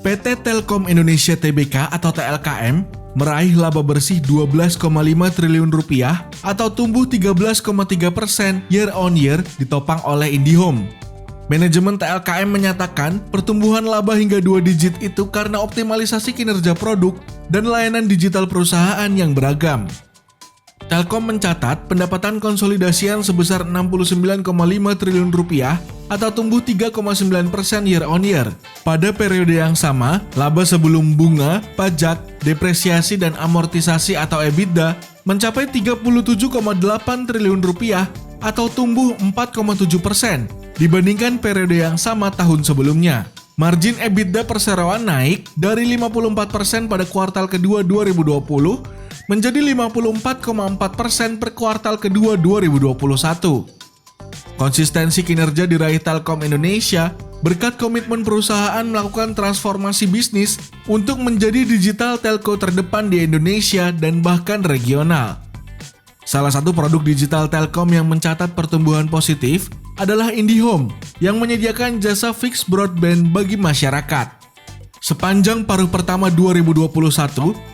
PT Telkom Indonesia Tbk atau TLKM meraih laba bersih 12,5 triliun rupiah atau tumbuh 13,3% year on year ditopang oleh IndiHome. Manajemen TLKM menyatakan pertumbuhan laba hingga 2 digit itu karena optimalisasi kinerja produk dan layanan digital perusahaan yang beragam. Telkom mencatat pendapatan konsolidasian sebesar 69,5 triliun rupiah atau tumbuh 3,9% year on year. Pada periode yang sama, laba sebelum bunga, pajak, depresiasi dan amortisasi atau EBITDA mencapai 37,8 triliun rupiah atau tumbuh 4,7% dibandingkan periode yang sama tahun sebelumnya. Margin EBITDA perseroan naik dari 54% pada kuartal kedua 2020 menjadi 54,4% per kuartal kedua 2021. Konsistensi kinerja diraih Telkom Indonesia berkat komitmen perusahaan melakukan transformasi bisnis untuk menjadi digital telco terdepan di Indonesia dan bahkan regional. Salah satu produk digital Telkom yang mencatat pertumbuhan positif adalah IndiHome yang menyediakan jasa fixed broadband bagi masyarakat. Sepanjang paruh pertama 2021,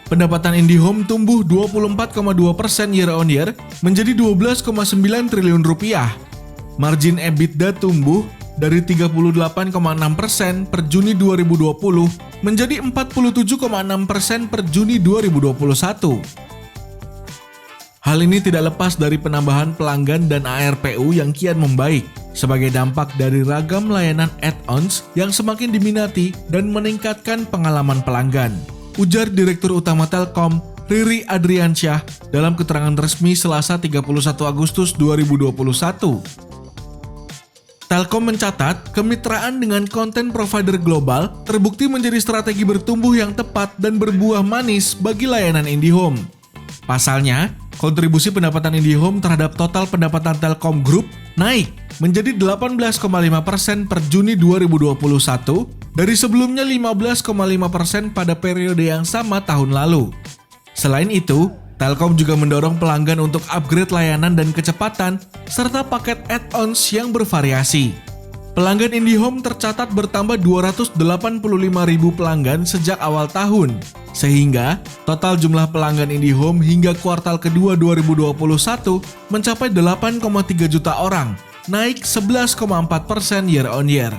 pendapatan IndiHome tumbuh 24,2% year on year menjadi 12,9 triliun rupiah. Margin EBITDA tumbuh dari 38,6% per Juni 2020 menjadi 47,6% per Juni 2021. Hal ini tidak lepas dari penambahan pelanggan dan ARPU yang kian membaik sebagai dampak dari ragam layanan add-ons yang semakin diminati dan meningkatkan pengalaman pelanggan. Ujar Direktur Utama Telkom, Riri Adriansyah dalam keterangan resmi Selasa 31 Agustus 2021. Telkom mencatat kemitraan dengan konten provider global terbukti menjadi strategi bertumbuh yang tepat dan berbuah manis bagi layanan IndiHome. Pasalnya, kontribusi pendapatan IndiHome terhadap total pendapatan Telkom Group naik menjadi 18,5% per Juni 2021 dari sebelumnya 15,5% pada periode yang sama tahun lalu. Selain itu, Telkom juga mendorong pelanggan untuk upgrade layanan dan kecepatan serta paket add-ons yang bervariasi. Pelanggan IndiHome tercatat bertambah 285.000 pelanggan sejak awal tahun, sehingga total jumlah pelanggan IndiHome hingga kuartal kedua 2021 mencapai 8,3 juta orang, naik 11,4% year on year.